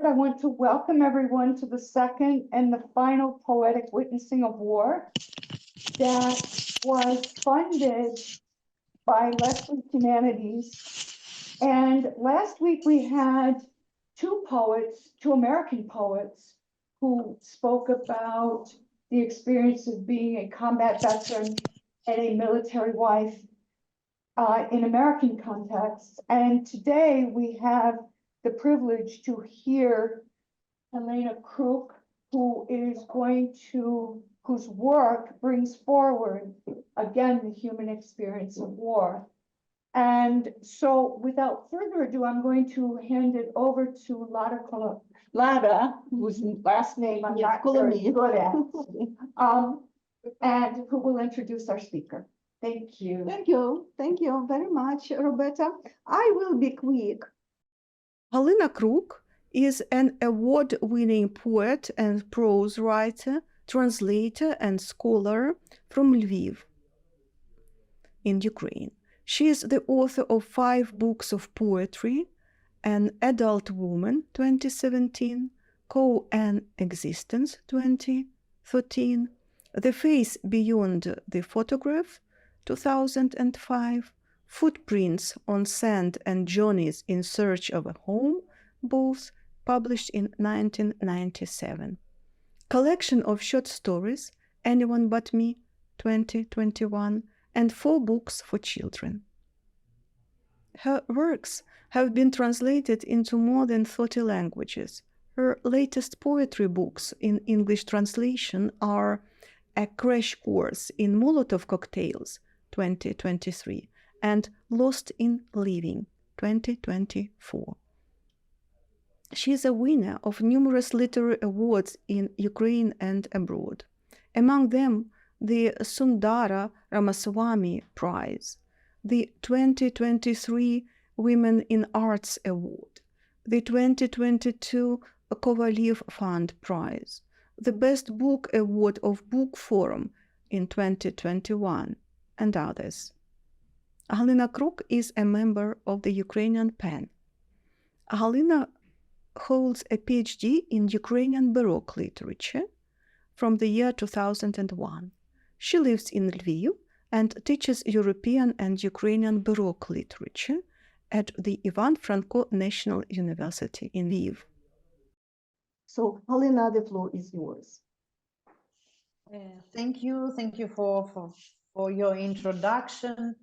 I want to welcome everyone to the second and the final Poetic Witnessing of War that was funded by Leslie Humanities. And last week we had two American poets, who spoke about the experience of being a combat veteran and a military wife in American contexts. And today we have the privilege to hear Halyna Kruk, whose work brings forward, again, the human experience of war. And so without further ado, I'm going to hand it over to Lada, whose last name I'm not very good at, and who will introduce our speaker. Thank you. Thank you very much, Roberta. I will be quick. Halyna Kruk is an award-winning poet and prose writer, translator, and scholar from Lviv in Ukraine. She is the author of 5 books of poetry: An Adult Woman, 2017, Co-an Existence, 2013, The Face Beyond the Photograph, 2005, Footprints on Sand and Journeys in Search of a Home, both published in 1997. Collection of short stories, Anyone But Me, 2021, and 4 books for children. Her works have been translated into more than 30 languages. Her latest poetry books in English translation are A Crash Course in Molotov Cocktails, 2023, and Lost in Living, 2024. She is a winner of numerous literary awards in Ukraine and abroad, among them the Sundara Ramaswamy Prize, the 2023 Women in Arts Award, the 2022 Kovaliv Fund Prize, the Best Book Award of BookForum in 2021, and others. Halyna Kruk is a member of the Ukrainian PEN. Halyna holds a PhD in Ukrainian baroque literature from the year 2001. She lives in Lviv and teaches European and Ukrainian baroque literature at the Ivan Franko National University in Lviv. So, Halyna, the floor is yours. Thank you for your introduction.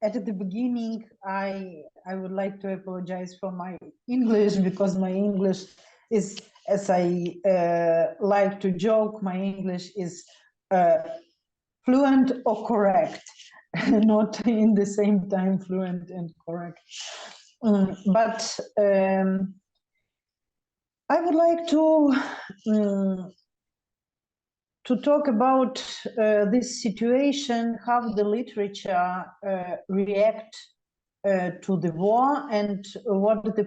At the beginning, I would like to apologize for my English, because my English is, as I like to joke, my English is fluent or correct, not in the same time fluent and correct. But I would like to talk about this situation, how the literature react to the war, and what the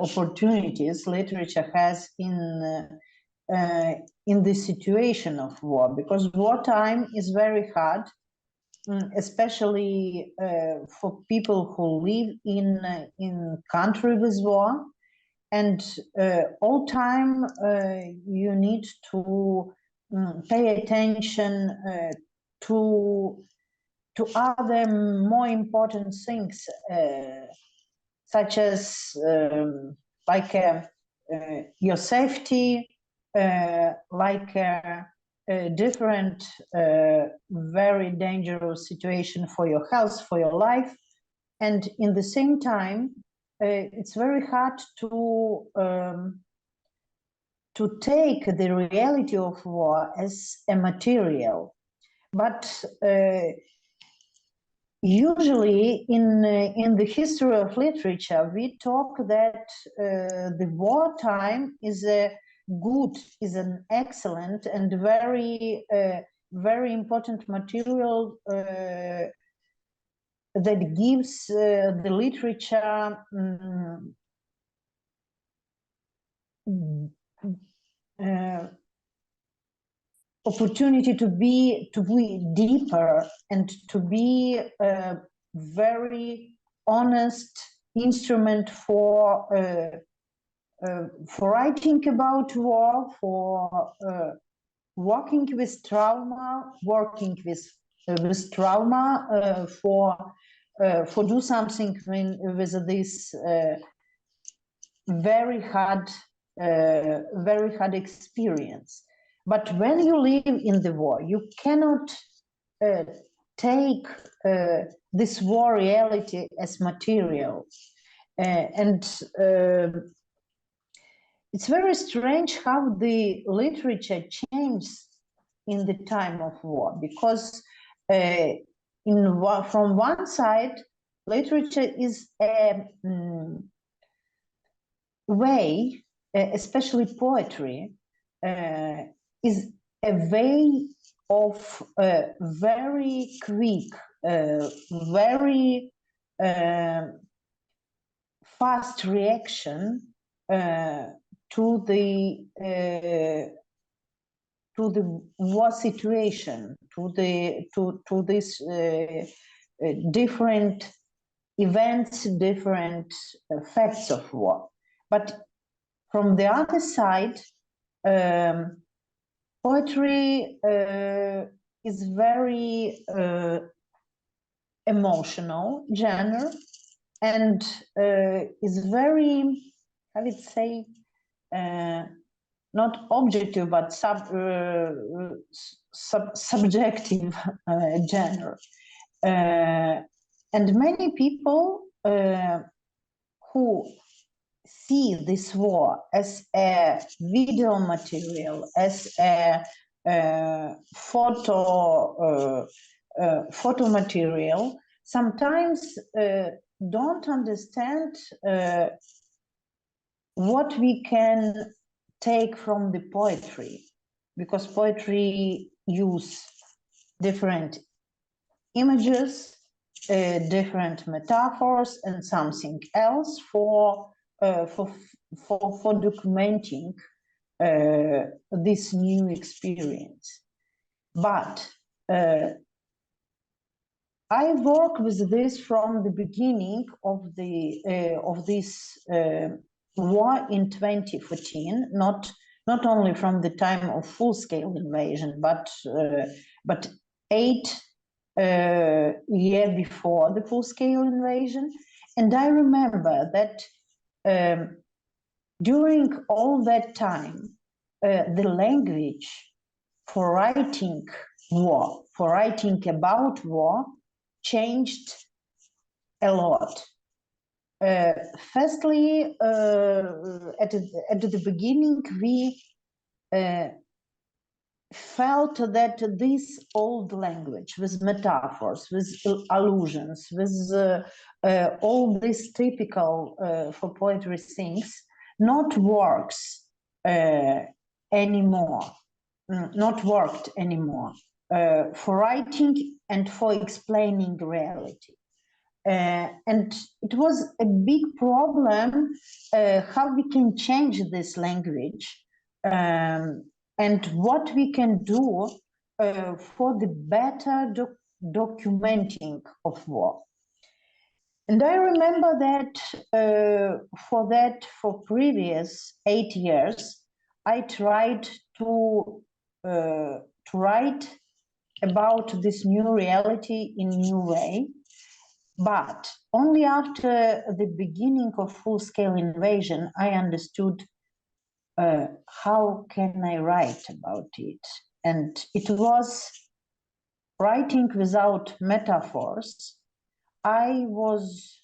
opportunities literature has in this situation of war, because wartime is very hard, especially for people who live in country with war. And all time you need to pay attention to other more important things, such as like your safety, like a different very dangerous situation for your health, for your life. And in the same time, it's very hard to take the reality of war as a material. But usually in the history of literature, we talk that the wartime is an excellent and very important material that gives the literature opportunity to be deeper and to be very honest instrument for writing about war, for working with trauma, for do something with this very hard experience. But when you live in the war, you cannot take this war reality as material. It's very strange how the literature changed in the time of war, because from one side, literature is a way, especially poetry, is a way of very quick, very fast reaction to the war situation, to this different events, different facts of war. But from the other side, poetry is very emotional genre, and is very, I would say, not objective, but subjective genre. And many people who see this war as a video material, as a photo material, sometimes don't understand what we can take from the poetry, because poetry use different images, different metaphors, and something else for documenting this new experience. But I work with this from the beginning of this war in 2014, not only from the time of full-scale invasion, but 8 years before the full-scale invasion. And I remember that during all that time, the language for writing war, for writing about war, changed a lot. Firstly, at the beginning, we felt that this old language with metaphors, with allusions, with all these typical for poetry things, not works anymore, not worked anymore for writing and for explaining reality. And it was a big problem how we can change this language and what we can do for the better documenting of war. And I remember that for previous 8 years, I tried to write about this new reality in a new way. But only after the beginning of full-scale invasion, I understood how can I write about it. And it was writing without metaphors. I was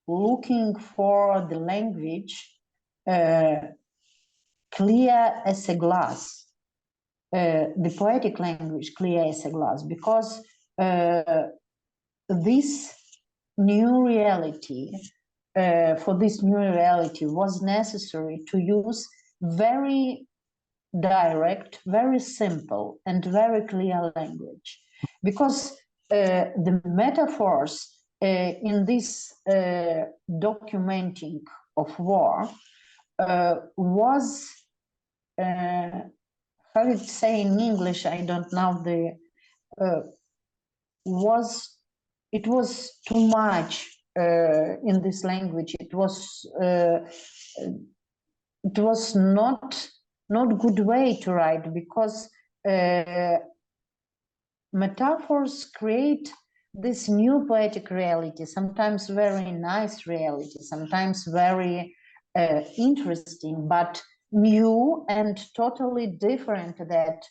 looking for the language clear as a glass, the poetic language clear as a glass, because this new reality, for this new reality was necessary to use very direct, very simple, and very clear language, because the metaphors in this documenting of war was, how would say in English, I don't know the, it was too much in this language. It was not good way to write, because metaphors create this new poetic reality, sometimes very nice reality, sometimes very interesting, but new and totally different that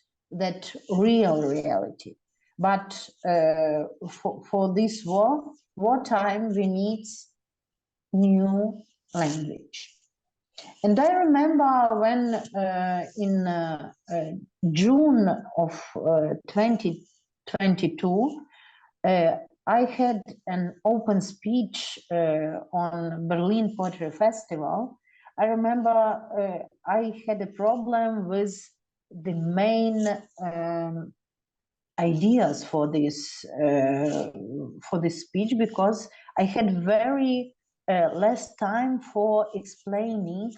real reality. But for this wartime, we need new language. And I remember when in June of 2022, I had an open speech on Berlin Poetry Festival. I remember I had a problem with the main ideas for this speech, because I had very less time for explaining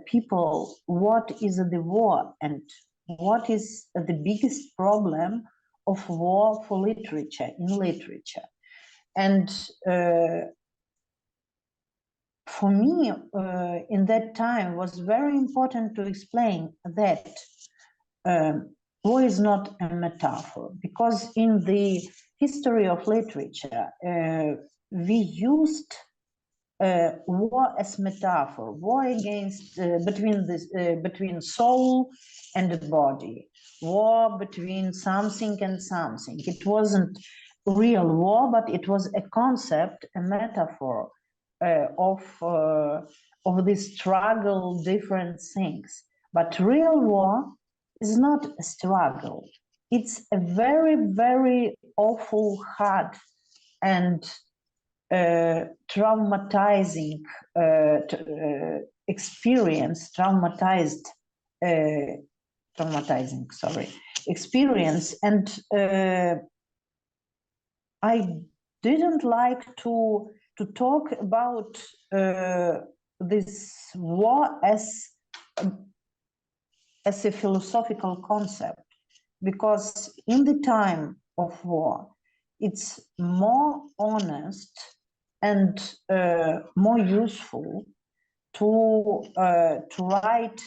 people what is the war and what is the biggest problem of war for literature, in literature. And for me, in that time, was very important to explain that war is not a metaphor, because in the history of literature, we used war as metaphor, war against between soul and body, war between something and something. It wasn't real war, but it was a concept, a metaphor of this struggle, different things. But real war is not a struggle. It's a very, very awful, hard, and traumatizing experience, experience. And I didn't like to talk about this war as a philosophical concept, because in the time of war, it's more honest and more useful to write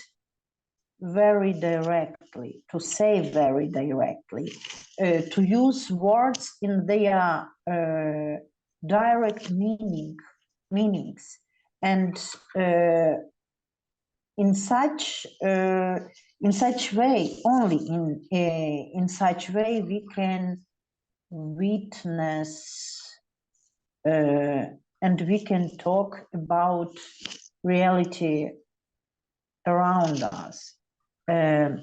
very directly, to say very directly, to use words in their direct meanings, and in such way, only in such way we can witness and we can talk about reality around us. And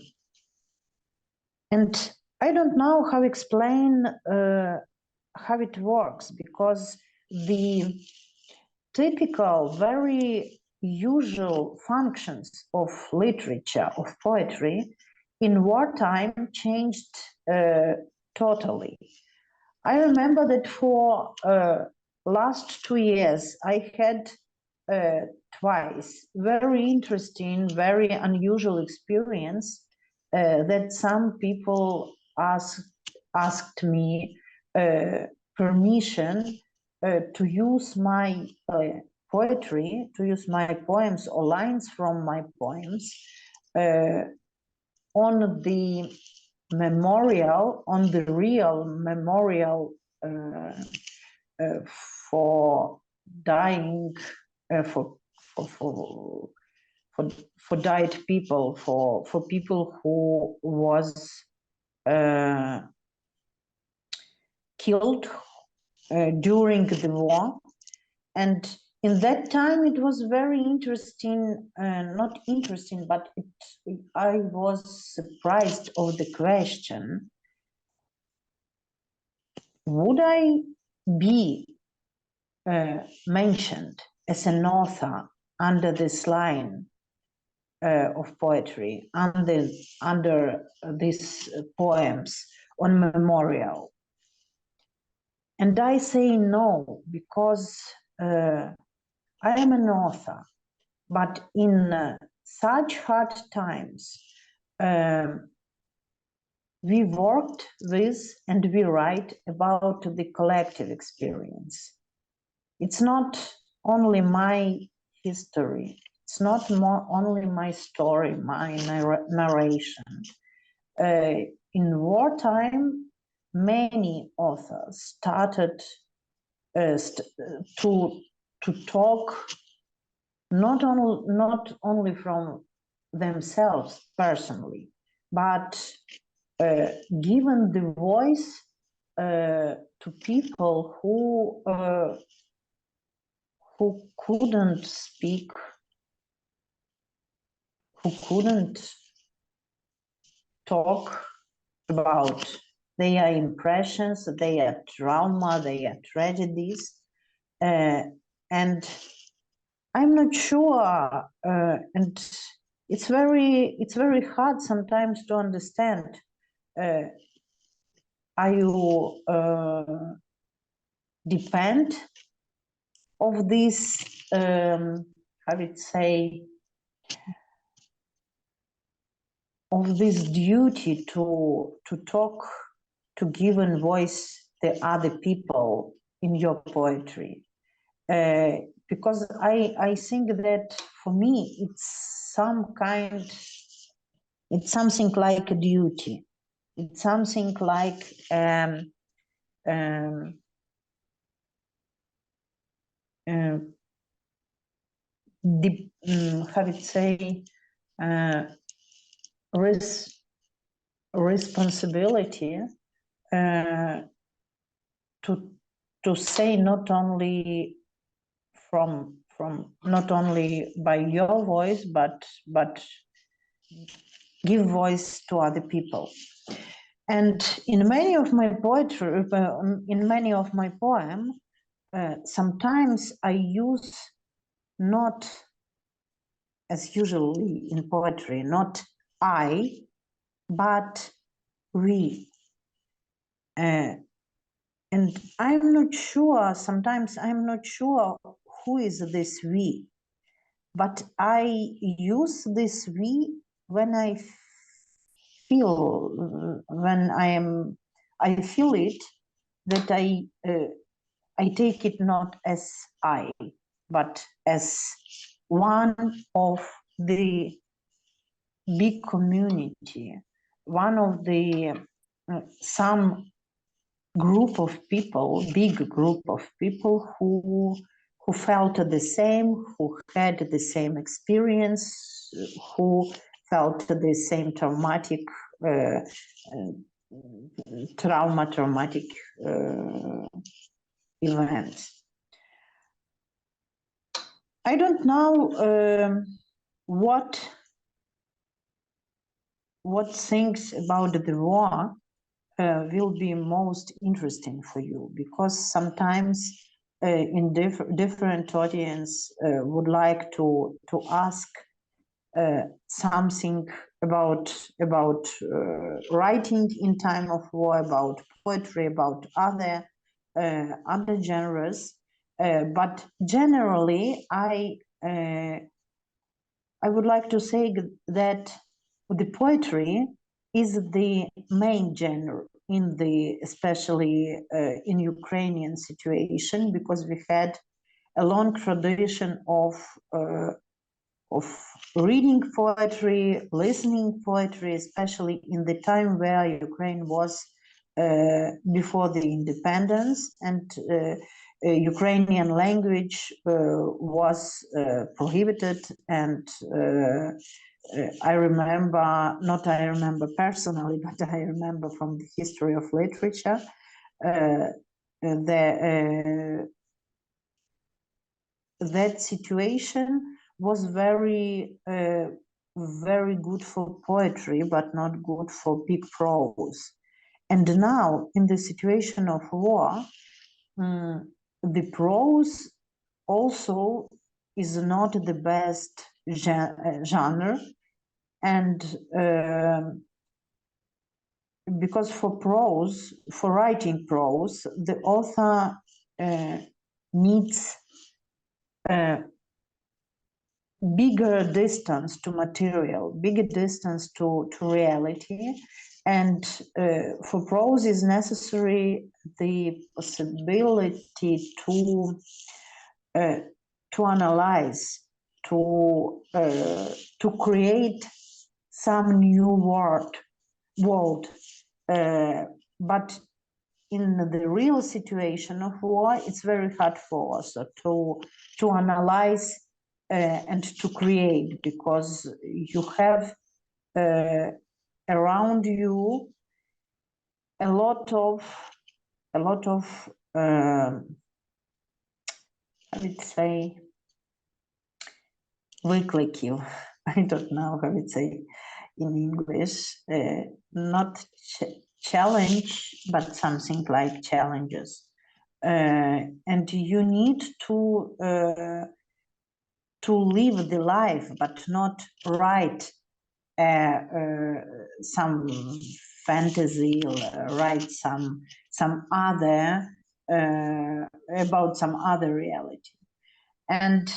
I don't know how to explain how it works, because the typical, very usual functions of literature, of poetry, in wartime changed totally. I remember that for last 2 years, I had twice very interesting, very unusual experience that some people asked me permission to use my poetry, to use my poems or lines from my poems on the memorial, on the real memorial for dying, for died people, for people who was killed during the war. And in that time, it was very interesting, not interesting, but I was surprised of the question, would I be mentioned as an author under this line of poetry, under these poems on memorial? And I say no, because I am an author, but in such hard times, we worked with and we write about the collective experience. it's not only my history, it's not only my story, my narration. In wartime, many authors started to talk not only from themselves personally, but given the voice to people who couldn't speak, who couldn't talk about their impressions, their trauma, their tragedies, and I'm not sure, and it's very hard sometimes to understand. Are you depend of this, how would say, of this duty to talk, to give a voice to other people in your poetry? Because I think that for me it's something like a duty. It's something like how would say, responsibility to say not only from not only by your voice, but give voice to other people. And in many of my poetry, in many of my poems, sometimes I use not, as usually in poetry, not I, but we. And I'm not sure, sometimes I'm not sure who is this we, but I use this we when I feel, when I feel it, that I take it not as I, but as one of the big community, one of the some group of people, big group of people who felt the same, who had the same experience, who felt the same traumatic events. I don't know what things about the war will be most interesting for you, because sometimes in different audience would like to ask something about writing in time of war, about poetry, about other genres, but generally I would like to say that the poetry is the main genre in the, especially in Ukrainian situation, because we had a long tradition of reading poetry, listening poetry, especially in the time where Ukraine was before the independence, and Ukrainian language was prohibited, and I remember, not I remember personally, but I remember from the history of literature, that situation was very good for poetry, but not good for big prose. And now, in the situation of war, the prose also is not the best genre, and because for prose, for writing prose, the author needs bigger distance to material, bigger distance to reality, and for prose is necessary the possibility to to analyze, to create some new world. But in the real situation of war, it's very hard for us to analyze and to create, because you have around you a lot of I would say викликів. I don't know how to say in English. Not challenge, but something like challenges. And you need to live the life, but not write some fantasy, or write some other about some other reality. And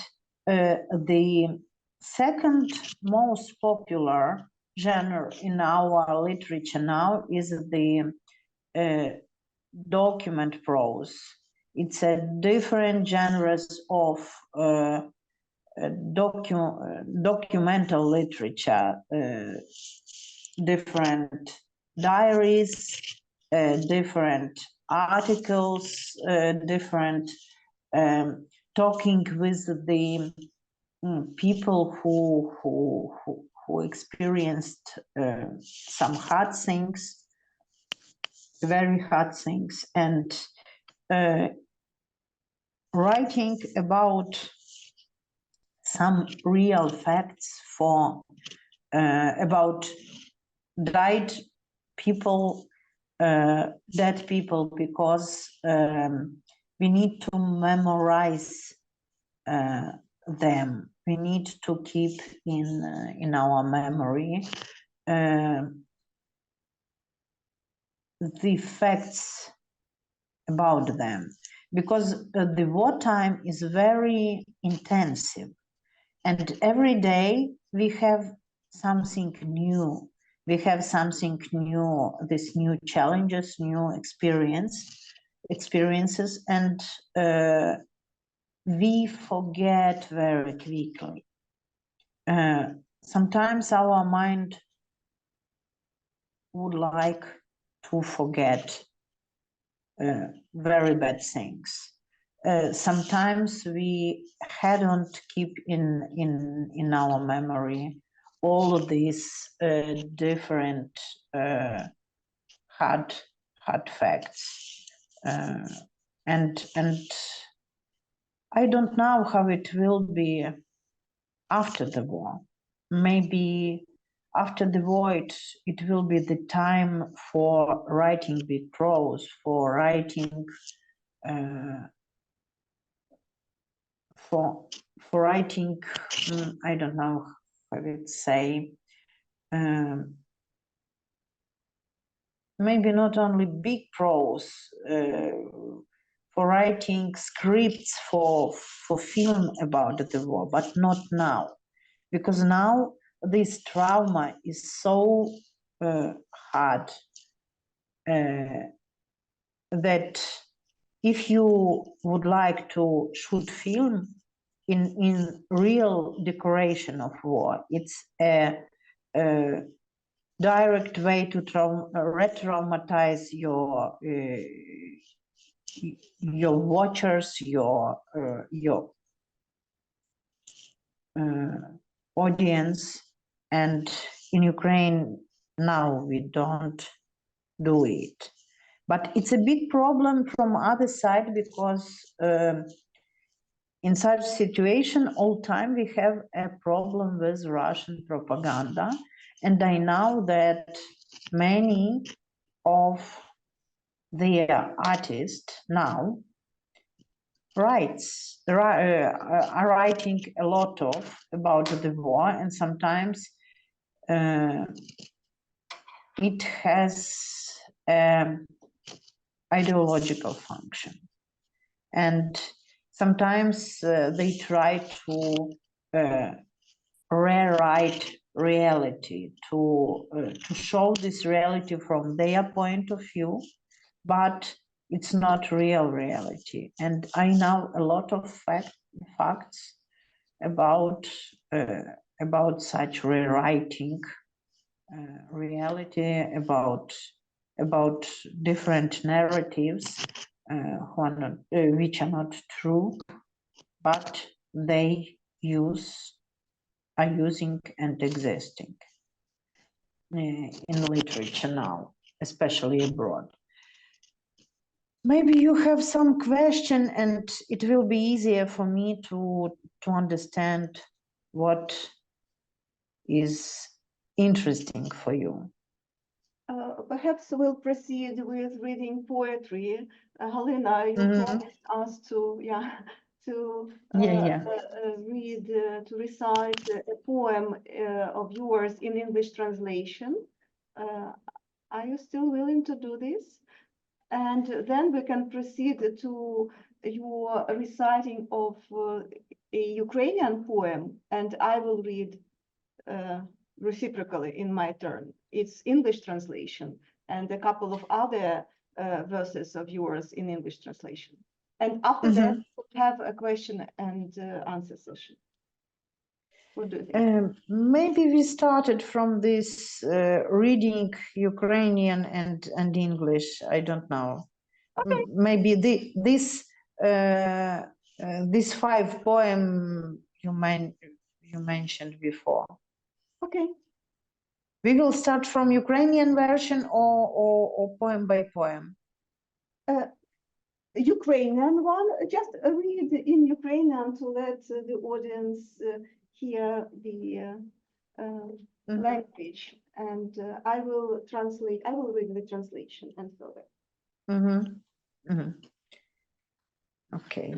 the second most popular genre in our literature now is the document prose. It's a different genres of documental literature, different diaries, different articles, different talking with the people who experienced some hard things, very hard things, and writing about some real facts for about died people, dead people, because we need to memorize them. We need to keep in our memory the facts about them, because the wartime is very intensive, and every day we have something new. We have something new, these new challenges, new experiences, and we forget very quickly. Sometimes our mind would like to forget very bad things. Sometimes we hadn't keep in our memory all of these different hard facts, and I don't know how it will be after the war. Maybe after the war it will be the time for writing big prose, for writing for writing, I don't know how I would say, maybe not only big prose, for writing scripts for film about the war, but not now, because now this trauma is so hard that if you would like to shoot film in real decoration of war, it's a direct way to re-traumatize your watchers, your audience. And in Ukraine now we don't do it, but it's a big problem from other side, because in such situation all time we have a problem with Russian propaganda. And I know that many of their artists now are writing a lot about the war, and sometimes it has ideological function, and sometimes they try to rewrite reality, to show this reality from their point of view, but It's not real reality. And I know a lot of facts about such rewriting reality, about different narratives which are not true, but they are using and existing in literature now, especially abroad. Maybe you have some question and it will be easier for me to understand what is interesting for you. Perhaps we'll proceed with reading poetry. Halyna, you promised us to, read, to recite a poem of yours in English translation. Are you still willing to do this? And then we can proceed to your reciting of a Ukrainian poem, and I will read reciprocally in my turn. It's English translation and a couple of other verses of yours in English translation. And after that, we'll have a question and answer session. What do you think? Maybe we started from this reading Ukrainian and English. I don't know. Okay. Maybe this 5 poem you mentioned before. Okay. We will start from Ukrainian version or poem by poem. Ukrainian one, just read in Ukrainian to let the audience hear the language, and I will translate. I will read the translation and further. Okay.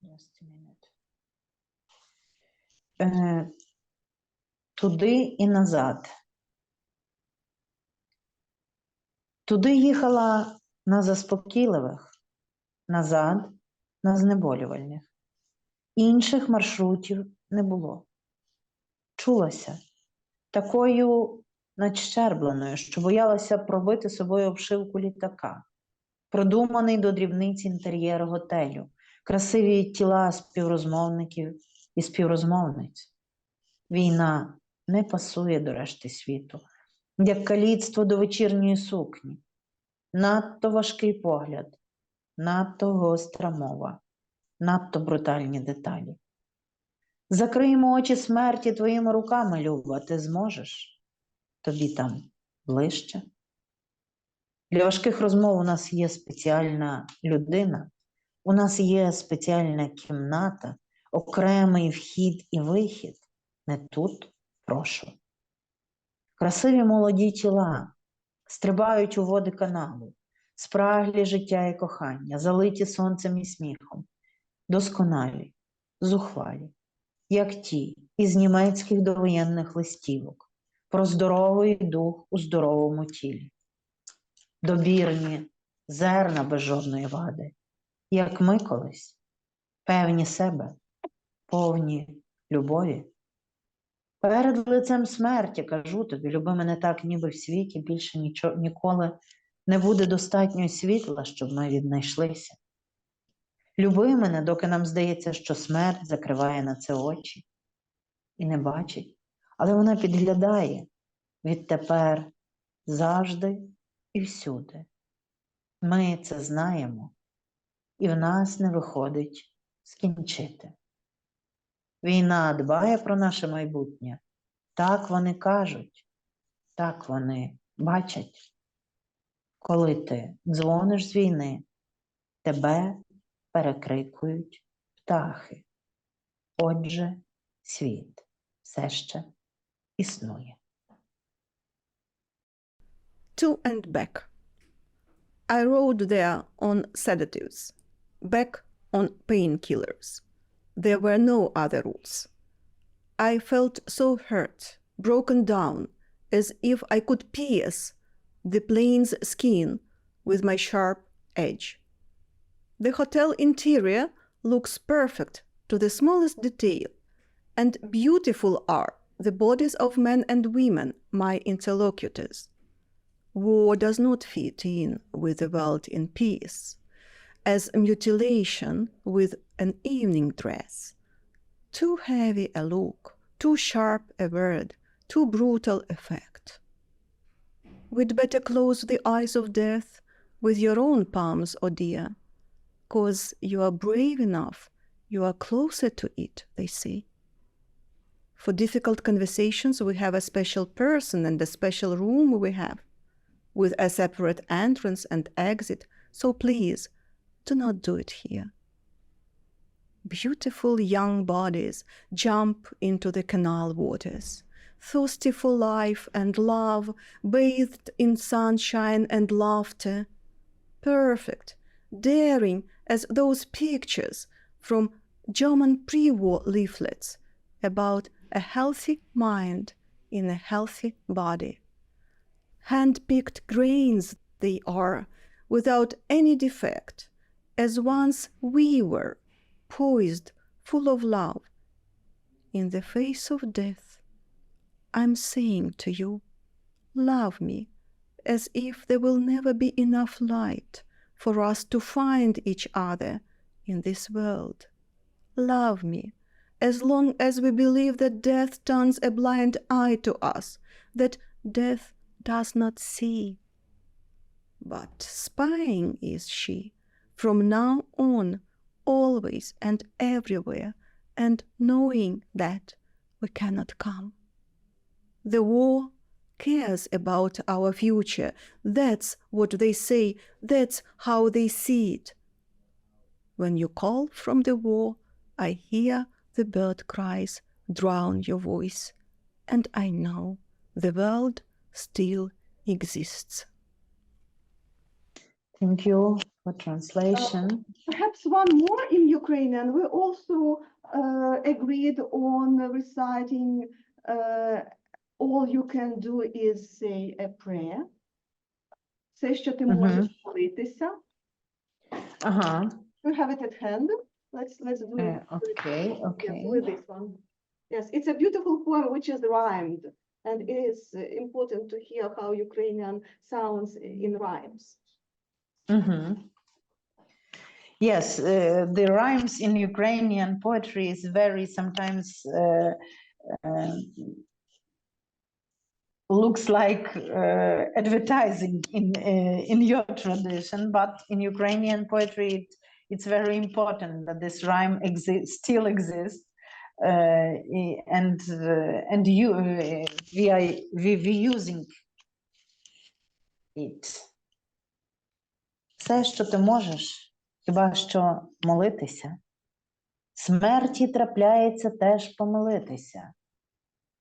Just a minute. Туди і назад. Туди їхала на заспокійливих, назад на знеболювальних. Інших маршрутів не було. Чулася такою надщербленою, що боялася пробити собою обшивку літака, продуманий до дрібниць інтер'єр готелю, красиві тіла співрозмовників і співрозмовниць. Війна не пасує до решти світу, як каліцтво до вечірньої сукні. Надто важкий погляд, надто гостра мова, надто брутальні деталі. Закриємо очі смерті твоїми руками, Люба, ти зможеш? Тобі там ближче? Для важких розмов у нас є спеціальна людина, у нас є спеціальна кімната, окремий вхід і вихід. Не тут, прошу. Красиві молоді тіла стрибають у води каналу, спраглі життя і кохання, залиті сонцем і сміхом, досконалі, зухвалі, як ті із німецьких довоєнних листівок, про здоровий дух у здоровому тілі. Добірні, зерна без жодної вади, як ми колись, певні себе, повні любові. Перед лицем смерті, кажу тобі, люби мене так, ніби в світі більше ніколи не буде достатньо світла, щоб ми віднайшлися. Люби мене, доки нам здається, що смерть закриває на це очі і не бачить, але вона підглядає відтепер, завжди і всюди. Ми це знаємо, і в нас не виходить скінчити. Війна дбає про наше майбутнє. Так вони кажуть, так вони бачать. Коли ти дзвониш з війни, тебе перекрикують птахи. Отже, світ все ще існує. To and back. I rode there on sedatives, back on painkillers. There were no other rules. I felt so hurt, broken down, as if I could pierce the plane's skin with my sharp edge. The hotel interior looks perfect to the smallest detail, and beautiful are the bodies of men and women, my interlocutors. War does not fit in with the world in peace, as mutilation with an evening dress. Too heavy a look, too sharp a word, too brutal effect. We'd better close the eyes of death with your own palms, oh dear, 'cause you are brave enough, you are closer to it, they say. For difficult conversations, we have a special person and a special room we have, with a separate entrance and exit, so please, do not do it here. Beautiful young bodies jump into the canal waters, thirsty for life and love, bathed in sunshine and laughter, perfect, daring as those pictures from German pre-war leaflets about a healthy mind in a healthy body. Hand-picked grains they are, without any defect, as once we were, poised, full of love. In the face of death, I'm saying to you, love me, as if there will never be enough light for us to find each other in this world. Love me, as long as we believe that death turns a blind eye to us, that death does not see. But spying is she, from now on, always and everywhere, and knowing that we cannot come. The war cares about our future. That's what they say, that's how they see it. When you call from the war, I hear the bird cries drown your voice, and I know the world still exists. Thank you for translation. Perhaps one more in Ukrainian. We also agreed on reciting all you can do is say a prayer. Все, що ти можеш молитися. Ага. We have it at hand. Let's do it. Okay, Yes, okay. with this one. Yes, it's a beautiful poem which is rhymed, and it is important to hear how Ukrainian sounds in rhymes. Yes, the rhymes in Ukrainian poetry is very sometimes looks like advertising in your tradition, but in Ukrainian poetry it's very important that this rhyme still exists, and we using it. Все, що ти можеш, хіба що молитися. Смерті трапляється теж помилитися,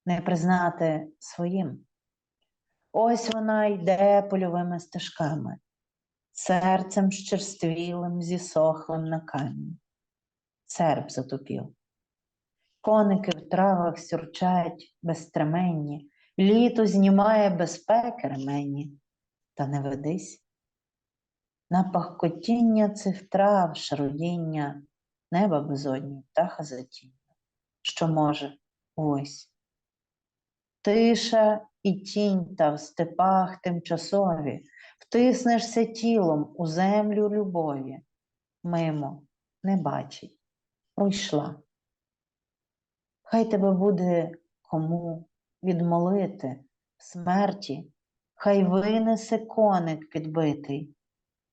не признати своїм. Ось вона йде польовими стежками, серцем щерствілим, зісохлим на камінь. Серп затупів. Коники в травах сюрчать безстременні, літо знімає безпеки ремені. Та не ведись. На пахкотіння цих трав, шарудіння, неба безодні, птаха затіння. Що може? Ось. Тиша і тінь та в степах тимчасові, втиснешся тілом у землю любові. Мимо, не бачить, пройшла. Хай тебе буде кому відмолити в смерті, хай винесе коник підбитий,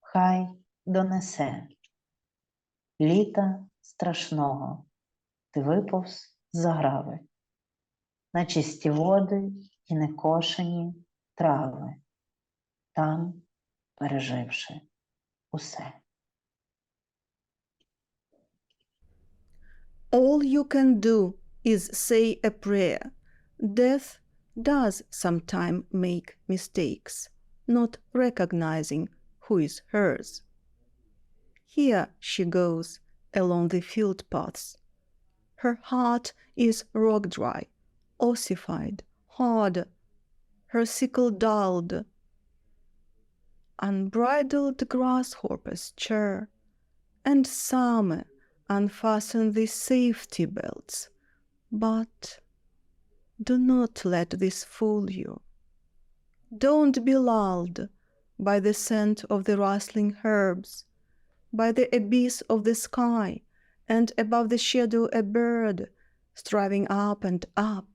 хай донесе. Літа страшного ти виповз з заграви, на чисті води і некошені трави, там переживши усе. All you can do is say a prayer. Death does sometimes make mistakes, not recognizing who is hers. Here she goes along the field paths. Her heart is rock-dry, ossified, hard, her sickle dulled. Unbridled grasshoppers chirr, and summer unfasten the safety belts. But do not let this fool you. Don't be lulled by the scent of the rustling herbs, by the abyss of the sky, and above the shadow a bird striving up and up.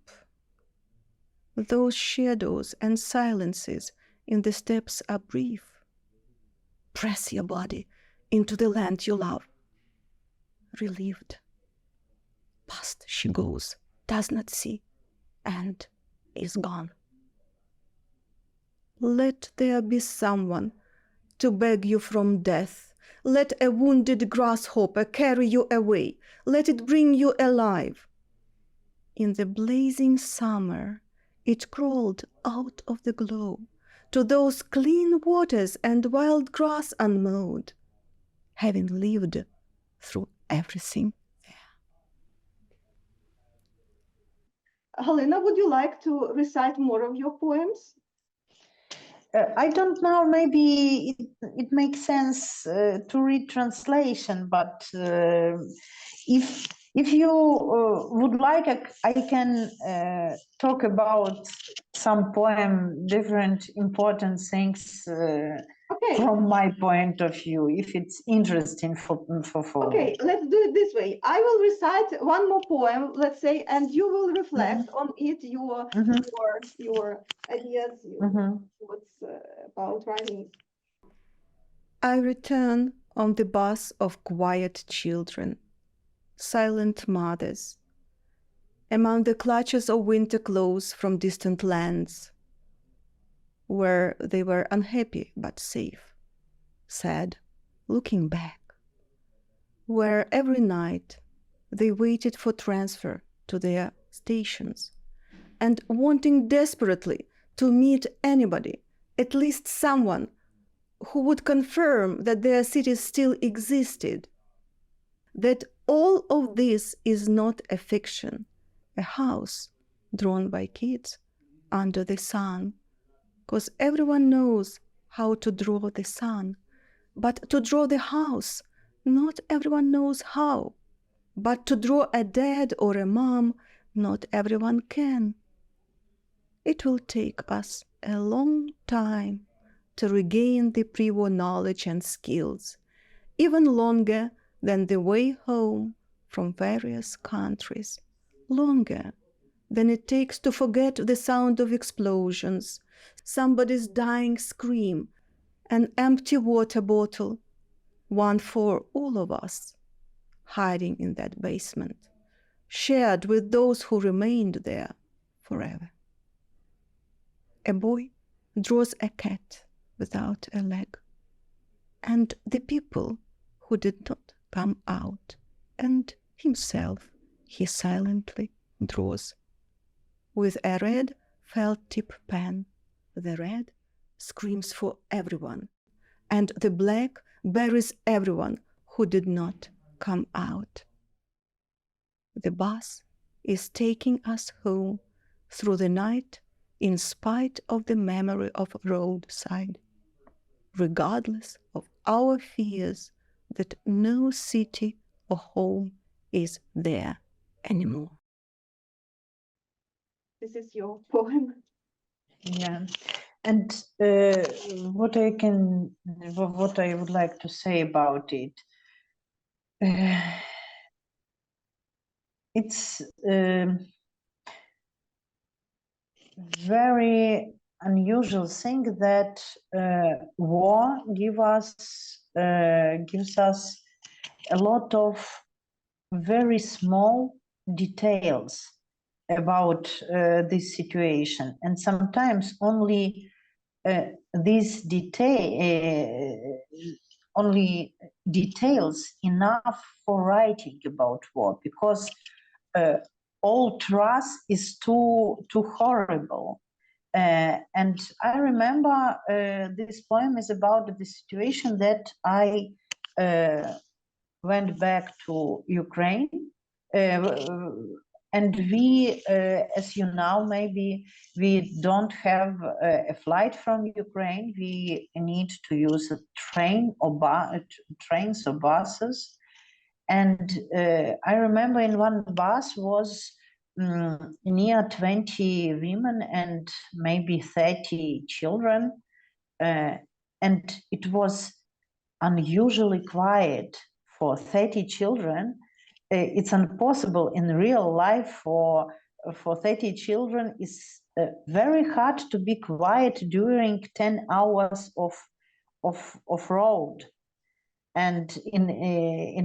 Those shadows and silences in the steppes are brief. Press your body into the land you love. Relieved. Past she goes, does not see, and is gone. Let there be someone to beg you from death. Let a wounded grasshopper carry you away. Let it bring you alive. In the blazing summer, it crawled out of the glow to those clean waters and wild grass unmowed, having lived through everything. Halyna, would you like to recite more of your poems? I don't know, maybe it makes sense to read translation, but if you would like, I can talk about some poem, different important things Okay. from my point of view, if it's interesting for. Okay, let's do it this way. I will recite one more poem, let's say, and you will reflect on it, your ideas, what's about writing. I return on the bus of quiet children, silent mothers, among the clutches of winter clothes from distant lands, where they were unhappy but safe, sad, looking back, where every night they waited for transfer to their stations, and wanting desperately to meet anybody, at least someone who would confirm that their city still existed, that all of this is not a fiction, a house drawn by kids under the sun, because everyone knows how to draw the sun, but to draw the house, not everyone knows how, but to draw a dad or a mom, not everyone can. It will take us a long time to regain the pre-war knowledge and skills, even longer than the way home from various countries, longer than it takes to forget the sound of explosions, somebody's dying scream, an empty water bottle, one for all of us, hiding in that basement, shared with those who remained there forever. A boy draws a cat without a leg, and the people who did not come out, and himself he silently draws. With a red felt-tip pen, the red screams for everyone, and the black buries everyone who did not come out. The bus is taking us home through the night in spite of the memory of roadside, regardless of our fears that no city or home is there anymore. This is your poem. Yeah, and what I would like to say about it, it's very unusual thing that war gives us a lot of very small details about this situation, and sometimes only these only details enough for writing about war, because all trust is too horrible. And I remember this poem is about the situation that I went back to Ukraine, and we, as you know, maybe we don't have a flight from Ukraine. We need to use a train or trains or buses. And I remember in one bus was near 20 women and maybe 30 children, and it was unusually quiet for 30 children. It's impossible in real life for 30 children. It's very hard to be quiet during 10 hours of road and in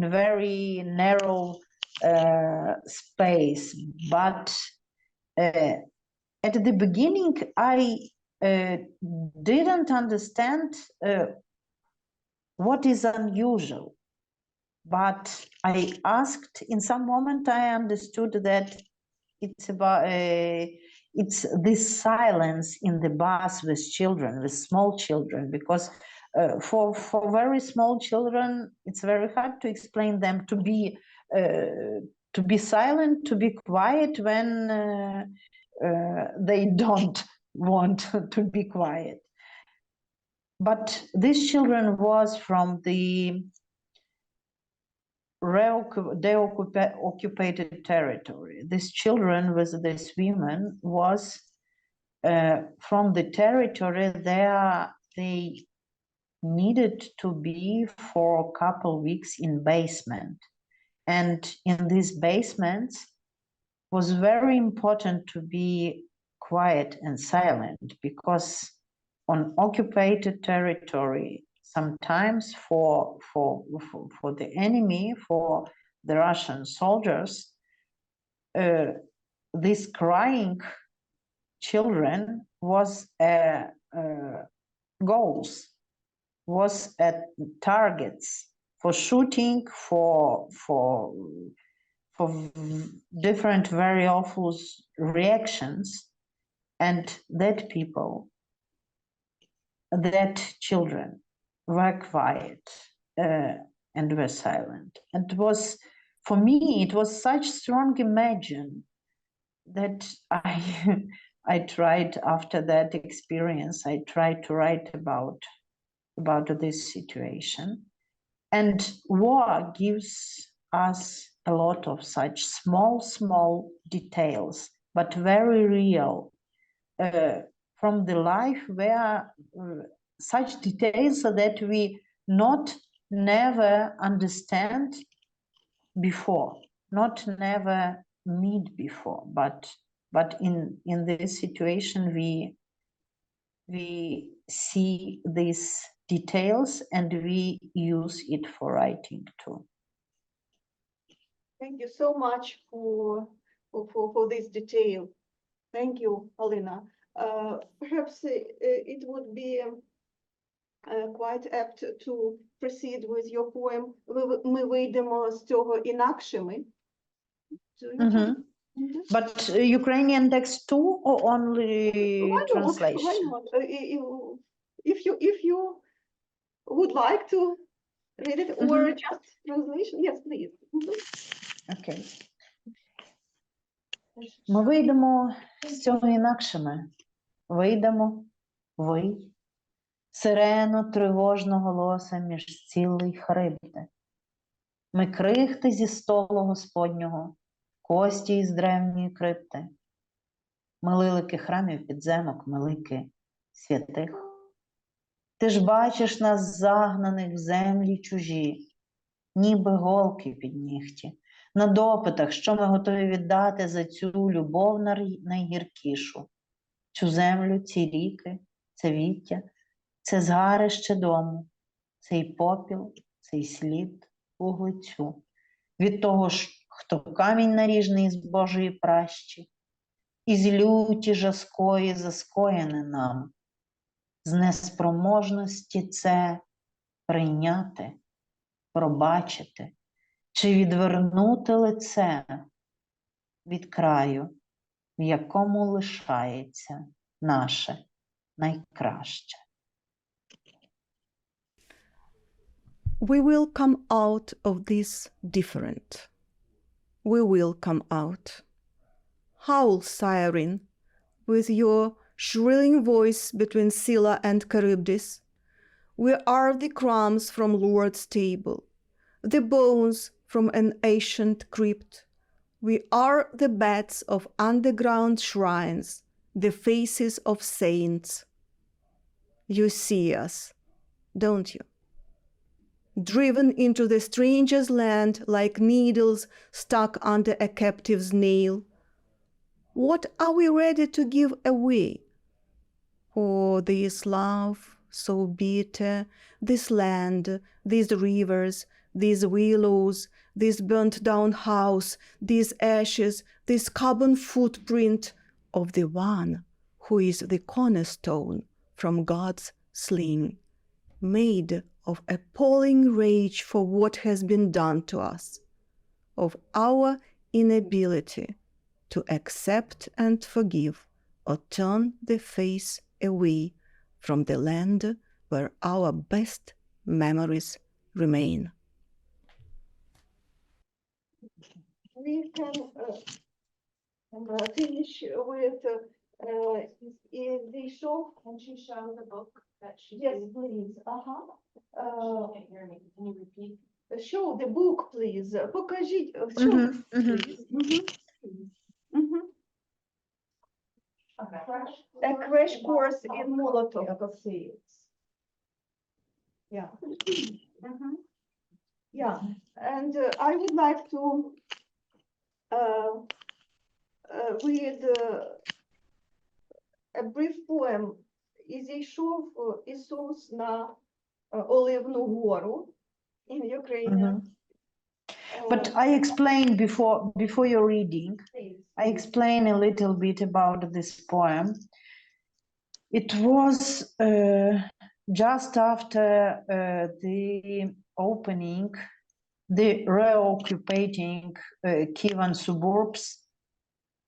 a very narrow space. But at the beginning, I didn't understand what is unusual. But I asked, in some moment, I understood that it's about it's this silence in the bus with children, with small children, because for very small children, it's very hard to explain them to be silent, to be quiet when they don't want to be quiet. But these children was from the occupied territory. These children with these women was from the territory there. They needed to be for a couple weeks in basement, and in these basements was very important to be quiet and silent, because on occupied territory, sometimes for the enemy, for the Russian soldiers, these crying children was goals, was at targets for shooting, for different very awful reactions, and that people, that children were quiet and were silent. And it was, for me, it was such strong imagine that I tried, after that experience, I tried to write about this situation. And war gives us a lot of such small details, but very real, from the life, where such details that we never understand before, never meet before, but in this situation we see these details and we use it for writing too. Thank you so much for this detail. Thank you, Halyna. Perhaps it would be quite apt to proceed with your poem "Ми вийдемо з цього інакшими." But Ukrainian text too, or only translation? Why not? If you would like to read it, or just translation, yes, please. Okay. Ми вийдемо з цього інакшими. Вийдемо, ви, сирено тривожного голоса між цілий хребти. Ми крихти зі столу Господнього, кості із древньої крипти. Ми лилики храмів підземок, ми лики святих. Ти ж бачиш нас загнаних в землі чужі, ніби голки під нігті, на допитах, що ми готові віддати за цю любов найгіркішу. Цю землю, ці ріки, це віття, це згарище дому, цей попіл, цей слід вуглецю. Від того ж, хто камінь наріжний з Божої пращі, із люті жаскої заскоєне нам, з неспроможності це прийняти, пробачити, чи відвернути лице від краю, в якому лишається наше найкраще. We will come out of this different. We will come out. Howl, siren, with your shrilling voice between Scylla and Charybdis. We are the crumbs from Lord's table, the bones from an ancient crypt. We are the beds of underground shrines, the faces of saints. You see us, don't you? Driven into the stranger's land like needles stuck under a captive's nail. What are we ready to give away? Oh, this love so bitter, this land, these rivers, these willows, this burnt-down house, these ashes, this carbon footprint of the one who is the cornerstone from God's sling, made of appalling rage for what has been done to us, of our inability to accept and forgive or turn the face away from the land where our best memories remain. We can finish with the show. Can she show the book that she Yes, did? please. She can't hear me. Can you repeat? Show the book, please. Покажіть. Show, please. A crash course in Molotov Cocktails. Yeah. Yeah, and I would like to read a brief poem. І зійшов Ісус на Оливну гору in Ukrainian. But I explained before your reading, Please. I explain a little bit about this poem. It was just after the opening, the reoccupying Kievan suburbs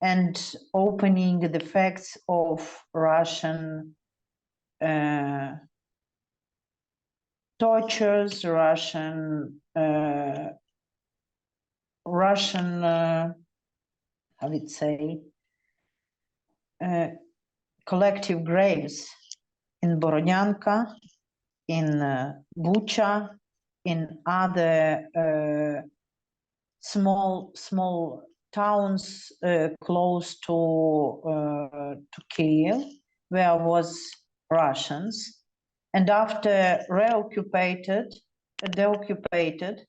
and opening the facts of Russian tortures, Russian, I would say, collective graves in Borodyanka, in Bucha, in other small towns close to Kiev, where was Russians, and after deoccupied,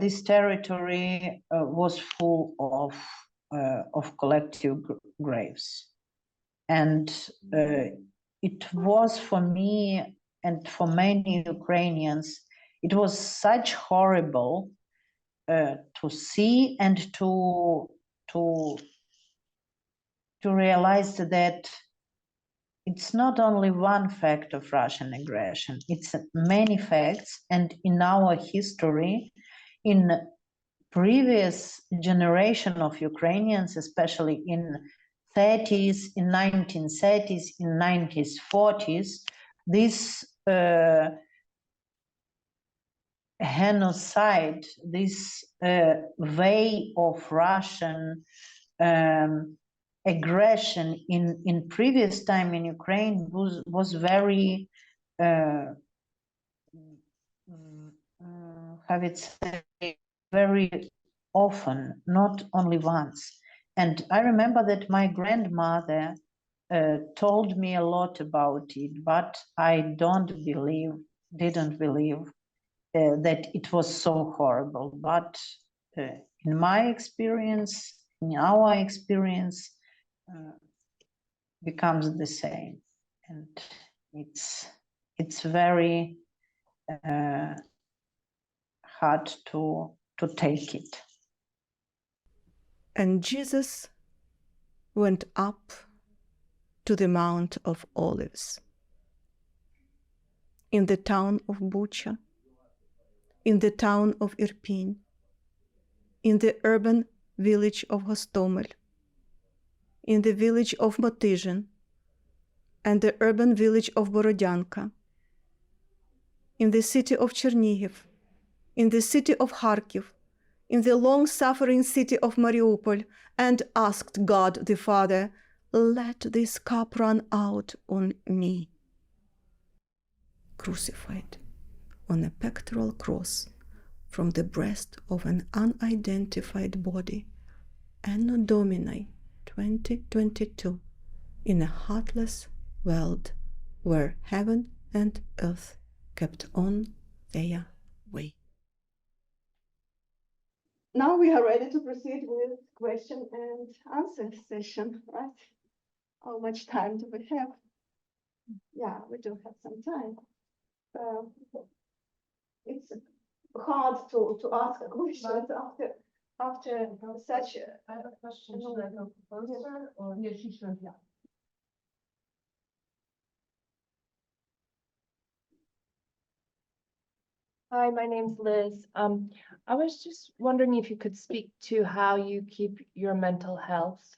this territory was full of collective graves, and it was for me and for many Ukrainians, it was such horrible to see and to realize that it's not only one fact of Russian aggression, it's many facts, and in our history, in previous generation of Ukrainians, especially in 30s, in 1930s, in 1940s, this genocide, this way of Russian aggression in previous time in Ukraine was very have it say, very often, not only once. And I remember that my grandmother told me a lot about it, but I didn't believe that it was so horrible. But in my experience, in our experience, becomes the same, and it's very hard to take it. And Jesus went up to the Mount of Olives in the town of Bucha, in the town of Irpin, in the urban village of Hostomel, in the village of Motyzhin, and the urban village of Borodyanka, in the city of Chernihiv, in the city of Kharkiv, in the long-suffering city of Mariupol, and asked God the Father, "Let this cup run out on me." Crucified on a pectoral cross from the breast of an unidentified body Anno Domini 2022, in a heartless world where heaven and earth kept on their way. Now we are ready to proceed with question and answer session, right? How much time do we have? Yeah, we do have some time. It's hard to ask a question after such a. I have a question. Should I go closer or? Yeah, she should, yeah. Hi, my name's Liz. I was just wondering if you could speak to how you keep your mental health.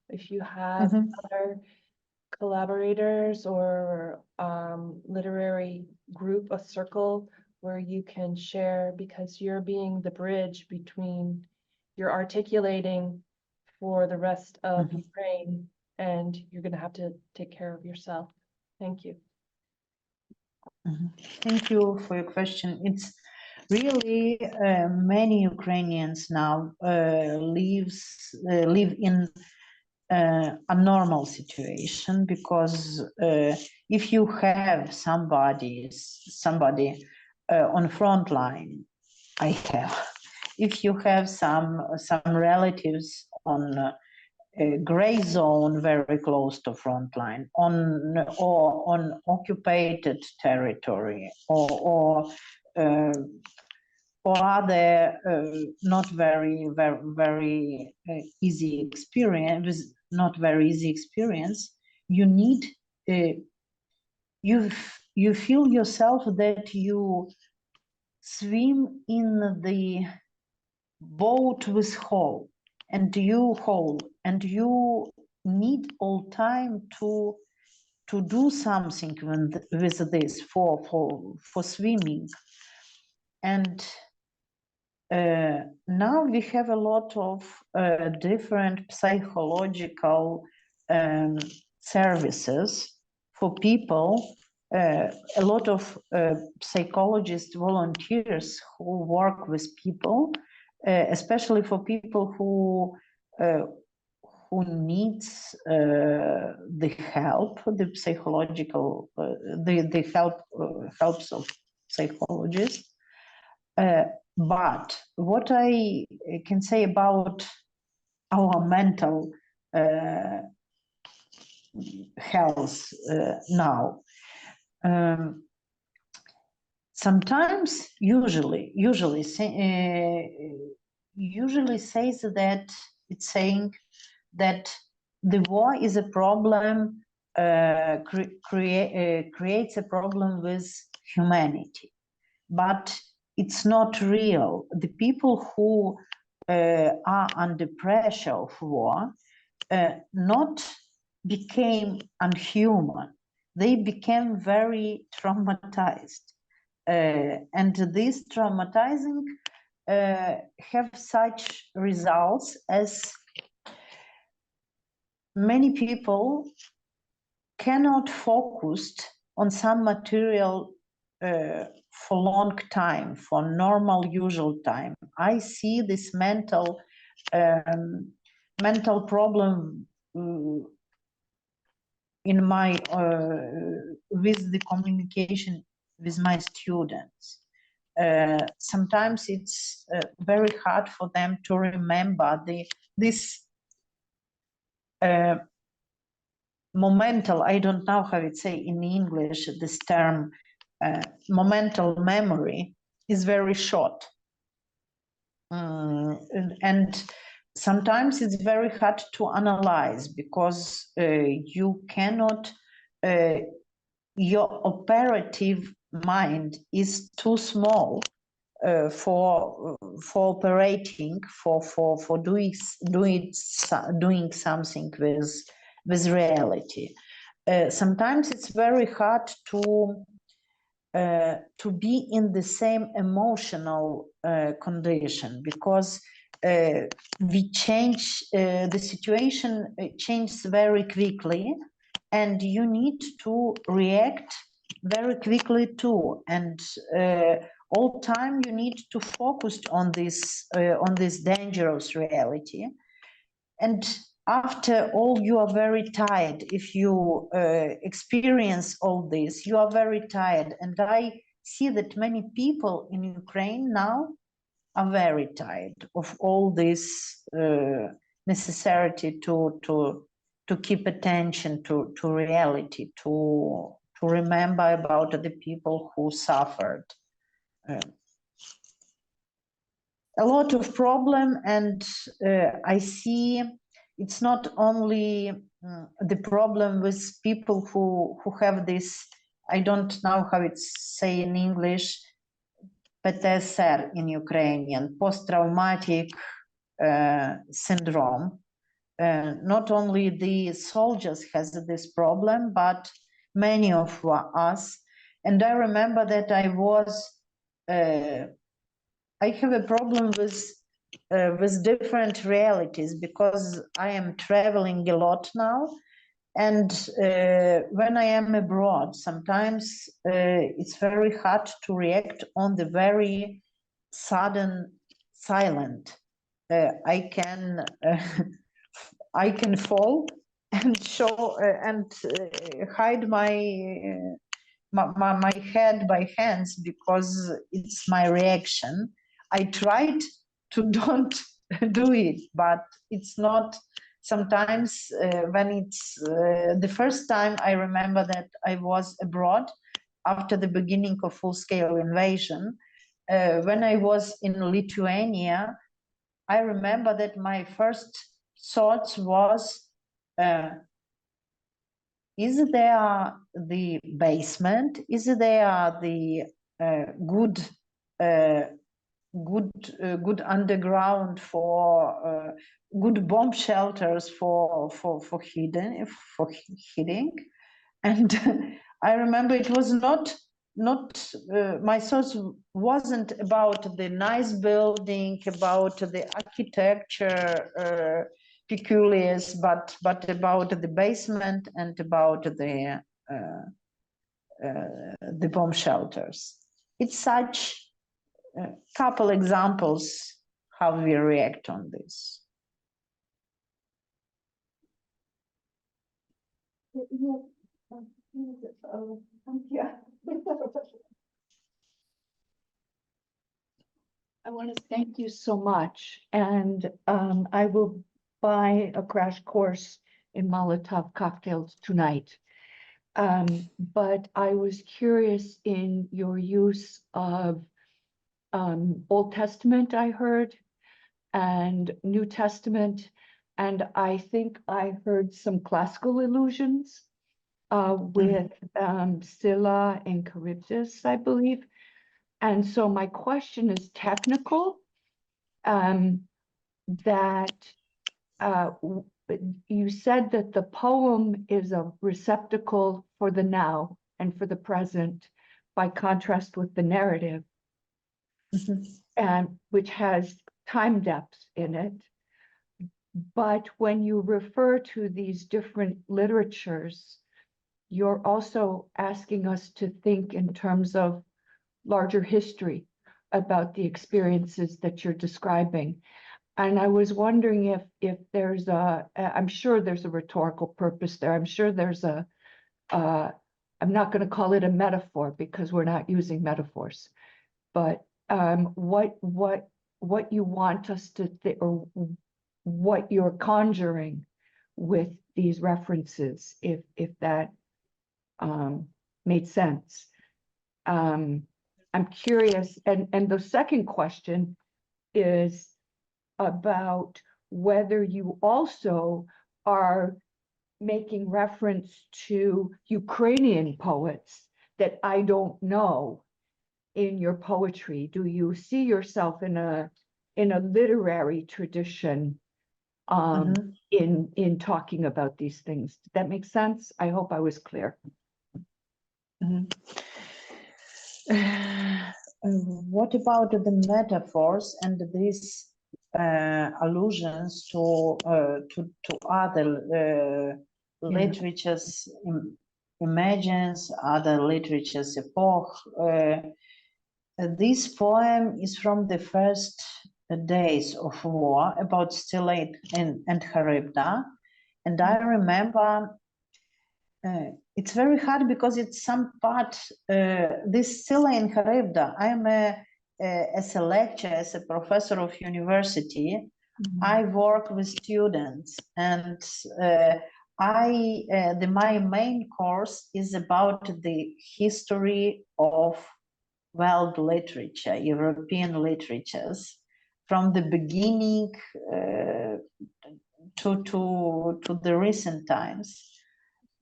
If you have other collaborators or literary group, a circle where you can share, because you're being the bridge between, you're articulating for the rest of Ukraine, and you're going to have to take care of yourself. Thank you. Thank you for your question. It's really many Ukrainians now live in a normal situation, because if you have somebody on front line, I have. If you have some relatives on a gray zone very close to front line, or on occupied territory, or other not very easy experience, not very easy experience, you need you feel yourself that you swim in the boat with hole, and you need all time to do something with this for swimming. And now we have a lot of different psychological services for people, a lot of psychologists, volunteers who work with people, especially for people who needs the help, the psychological, the helps of psychologists. But what I can say about our mental health now, sometimes, usually says that it's saying that the war is a problem, creates a problem with humanity, but it's not real. The people who are under pressure of war not became unhuman. They became very traumatized. And this traumatizing have such results as many people cannot focus on some material for long time, for normal, usual time. I see this mental problem in my with the communication with my students. Sometimes it's very hard for them to remember this momental, I don't know how it's say in English, this term, momental memory is very short. And sometimes it's very hard to analyze, because you cannot, your operative mind is too small for operating, for doing something with reality. Sometimes it's very hard to be in the same emotional condition, because we change, the situation changes very quickly, and you need to react very quickly too. And all time you need to focus on this dangerous reality. And after all, you are very tired. If you experience all this, you are very tired. And I see that many people in Ukraine now are very tired of all this necessity to keep attention to reality, to remember about the people who suffered. A lot of problem, and I see it's not only the problem with people who have this, I don't know how it's say in English, PTSR in Ukrainian, post-traumatic syndrome. Not only the soldiers has this problem, but many of us. And I remember that I have a problem with different realities because I am traveling a lot now. And when I am abroad, sometimes it's very hard to react on the very sudden silent. I can fall and show and hide my head by hands because it's my reaction. I tried to don't do it, but it's not. Sometimes when it's the first time, I remember that I was abroad after the beginning of full-scale invasion. When I was in Lithuania, I remember that my first thoughts was, is there the basement? Is there the good underground for good bomb shelters for hiding? And I remember it was not my thoughts wasn't about the nice building, about the architecture peculiars, but about the basement and about the bomb shelters. It's such a couple examples how we react on this. I want to thank you so much, and I will buy a crash course in Molotov cocktails tonight. But I was curious in your use of Old Testament, I heard, and New Testament, and I think I heard some classical allusions with Scylla and Charybdis, I believe. And so my question is technical, that you said that the poem is a receptacle for the now and for the present, by contrast with the narrative, and which has time depth in it. But when you refer to these different literatures, you're also asking us to think in terms of larger history about the experiences that you're describing. And I was wondering if there's I'm sure there's a rhetorical purpose there. I'm sure there's I'm not going to call it a metaphor because we're not using metaphors, but what you want us to think, or what you're conjuring with these references, if that made sense. I'm curious, and the second question is about whether you also are making reference to Ukrainian poets that I don't know in your poetry. Do you see yourself in a literary tradition in talking about these things? Did that make sense? I hope I was clear. What about the metaphors and these allusions to other literatures, imagines, other literatures epoch? this poem is from the first days of war about Scylla and Charybda. And I remember it's very hard because it's some part, this Scylla and Charybda, I'm as a lecturer, as a professor of university, I work with students, and my main course is about the history of world literature, European literatures, from the beginning to the recent times.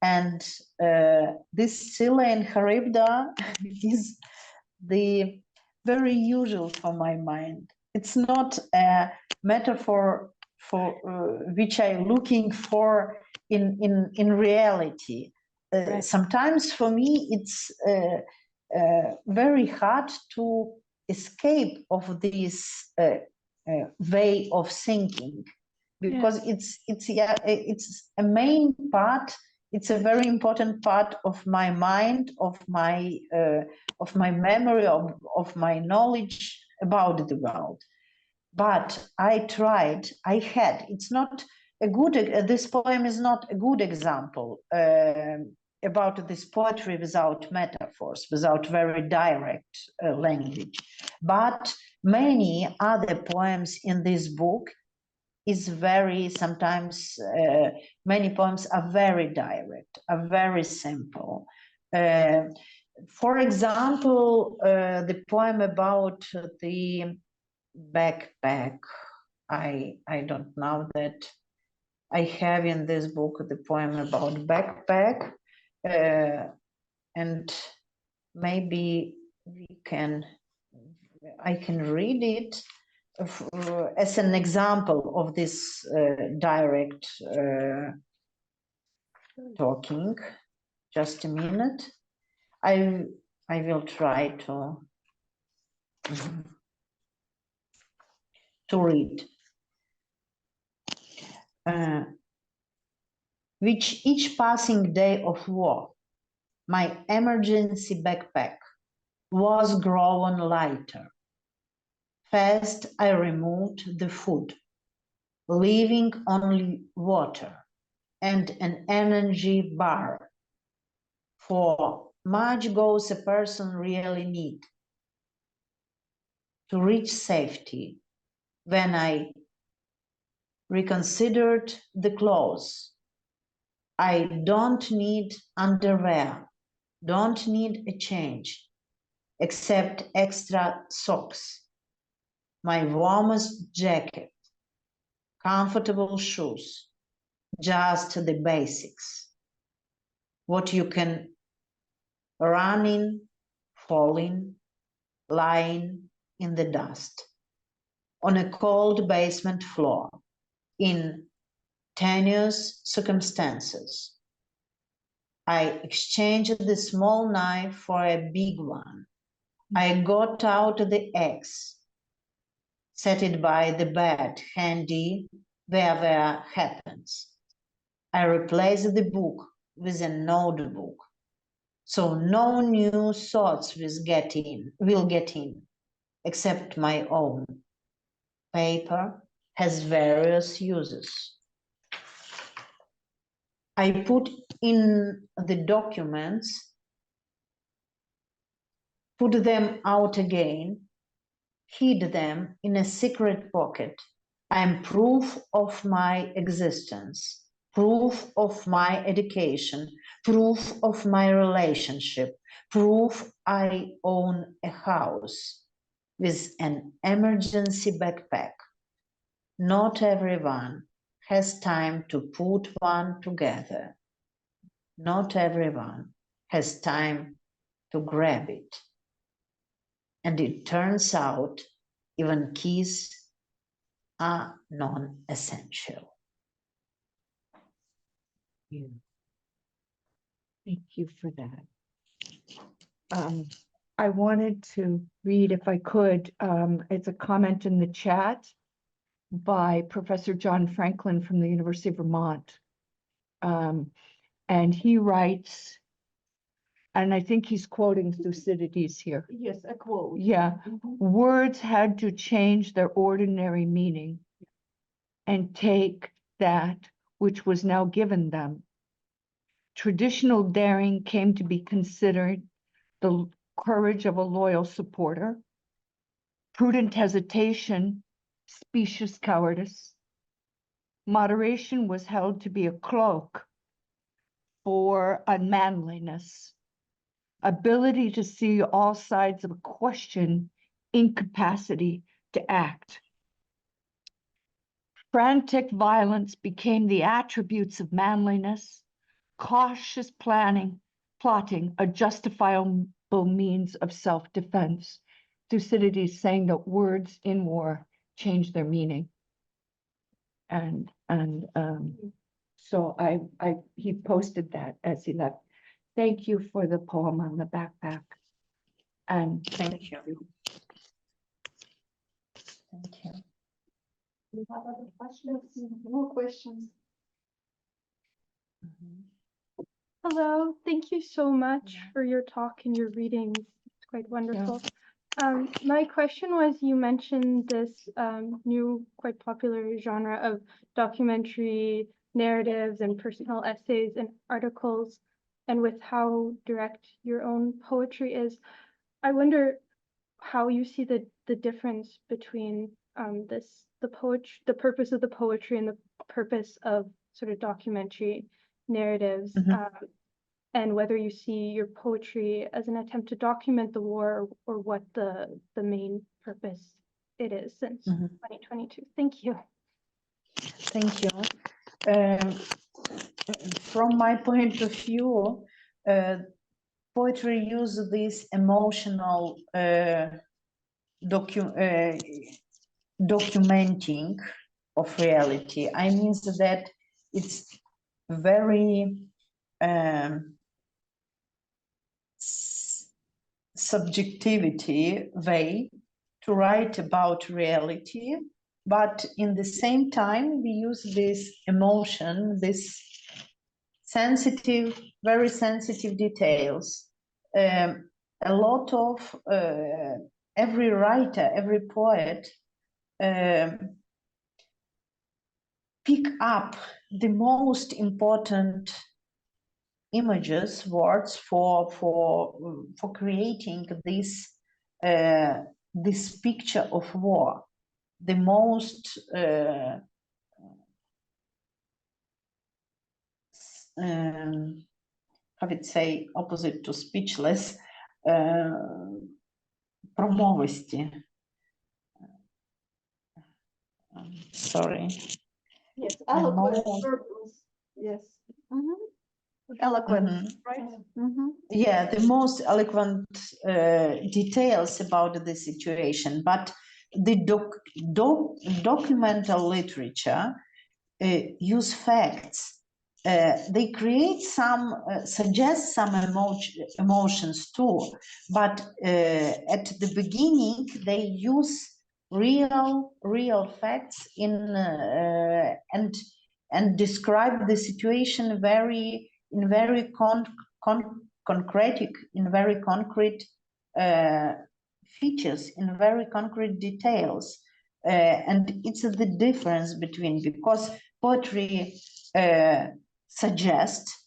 And this Scylla and Charybda is the very usual for my mind. It's not a metaphor for which I'm looking for in reality. Right. Sometimes for me it's very hard to escape of this way of thinking, because it's a main part. It's a very important part of my mind, of my memory, of my knowledge about the world. But it's not a good, this poem is not a good example about this poetry without metaphors, without very direct language. But many other poems in this book is very, sometimes many poems are very direct, are very simple. For example, the poem about the backpack, I don't know that I have in this book the poem about backpack, and maybe I can read it as an example of this direct talking. Just a minute. I will try to read. With each passing day of war, my emergency backpack was growing lighter. First, I removed the food, leaving only water and an energy bar. For much goes a person really need to reach safety. When I reconsidered the clothes, I don't need underwear, don't need a change, except extra socks, my warmest jacket, comfortable shoes, just the basics. What you can run in, falling, lying in the dust, on a cold basement floor, in tenuous circumstances. I exchanged the small knife for a big one. I got out the axe, set it by the bed, handy wherever happens. I replaced the book with a notebook, so no new thoughts will get in, except my own. Paper has various uses. I put in the documents, put them out again, hid them in a secret pocket. I am proof of my existence, proof of my education, proof of my relationship, proof I own a house with an emergency backpack. Not everyone has time to put one together. Not everyone has time to grab it. And it turns out even keys are non-essential. Thank you for that. I wanted to read, if I could, it's a comment in the chat by Professor John Franklin from the University of Vermont. And he writes, and I think he's quoting Thucydides here. Yes, a quote. Yeah, words had to change their ordinary meaning and take that which was now given them. Traditional daring came to be considered the courage of a loyal supporter, prudent hesitation, specious cowardice. Moderation was held to be a cloak for unmanliness, ability to see all sides of a question, incapacity to act. Frantic violence became the attributes of manliness, cautious plotting, a justifiable means of self-defense. Thucydides saying that words in war change their meaning. So he posted that as he left. Thank you for the poem on the backpack. And Thank you. Thank you. Do you have other questions? More questions? Hello, thank you so much for your talk and your readings. It's quite wonderful. My question was, you mentioned this new, quite popular genre of documentary narratives and personal essays and articles, and with how direct your own poetry is. I wonder how you see the difference between the purpose of the poetry and the purpose of sort of documentary narratives, and whether you see your poetry as an attempt to document the war, or what the main purpose it is since 2022. Thank you. Thank you. From my point of view, poetry uses this emotional documenting of reality. I mean that it's very subjectivity way to write about reality, but in the same time we use this emotion, this sensitive, very sensitive details. A lot of every writer, every poet pick up the most important images, words for creating this this picture of war. The most how would say opposite to speechless, промовисті. Sorry. Yes, eloquent, verbose. Yes. Eloquent, right? Yeah, the most eloquent details about the situation, but the documental literature use facts. They create some, suggest some emotions too, but at the beginning they use real facts in and describe the situation in very concrete features, in very concrete details, and it's the difference between, because poetry suggests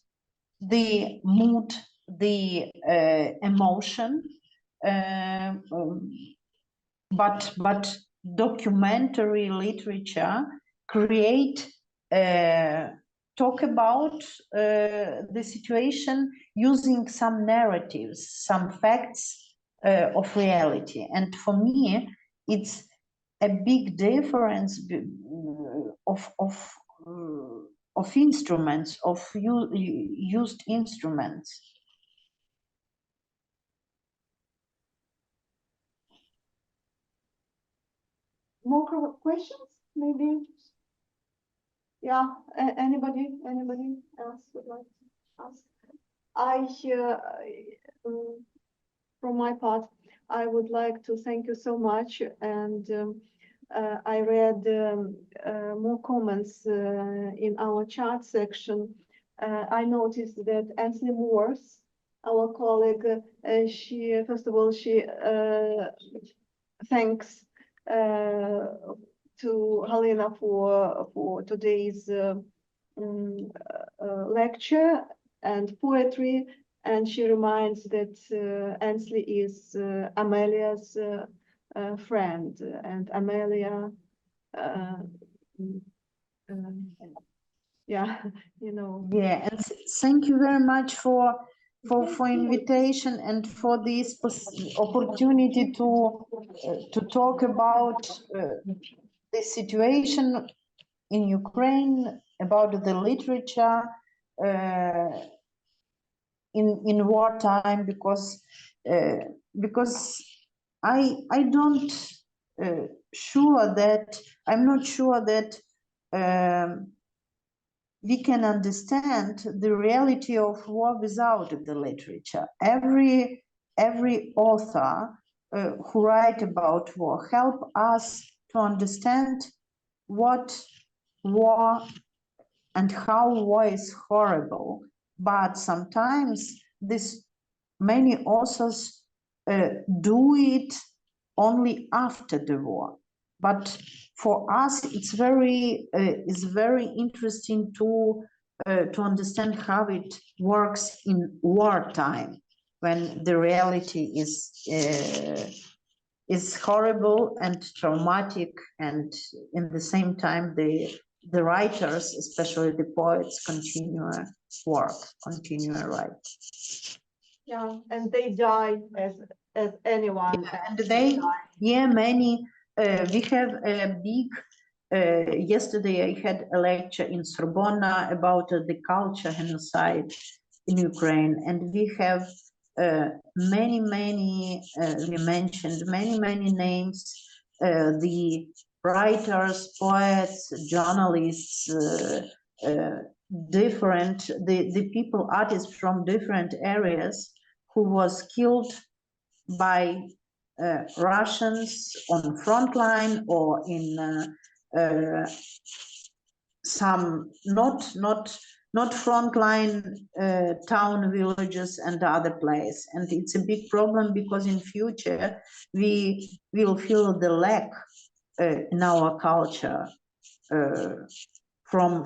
the mood, the emotion, but documentary literature create talk about the situation using some narratives, some facts of reality. And for me, it's a big difference of instruments, of used instruments. More questions, maybe? Yeah, anybody else would like to ask? From my part, I would like to thank you so much. And I read more comments in our chat section. I noticed that Anthony Morse our colleague. She, first of all, she thanks to Halyna for today's lecture and poetry, and she reminds that Ainsley is Amelia's friend, and Amelia, yeah, you know. Yeah, and thank you very much for invitation and for this opportunity to talk about the situation in Ukraine, about the literature in wartime, because I don't I'm not sure that we can understand the reality of war without the literature. Every author who write about war help us to understand what war and how war is horrible. But sometimes many authors do it only after the war. But for us, it's very interesting to understand how it works in wartime, when the reality is horrible and traumatic, and in the same time the writers, especially the poets, continue write. Yeah, and they die as anyone. Yeah, and many. We have a big. Yesterday, I had a lecture in Sorbonne about the culture genocide in Ukraine, and we have many. We mentioned many names. The writers, poets, journalists, the people, artists from different areas who was killed by Russians on front line or in some not frontline town, villages and other places. And it's a big problem because in future we will feel the lack in our culture from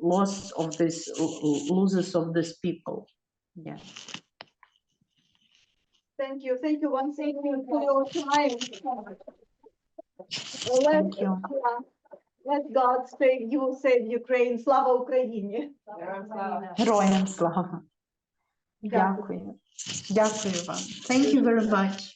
loss of this losses of these people. Yeah. Thank you once again for your time. Thank you. Let God save you, save Ukraine. Слава Україні! Героям слава. Дякую. Дякую вам. Thank you very much.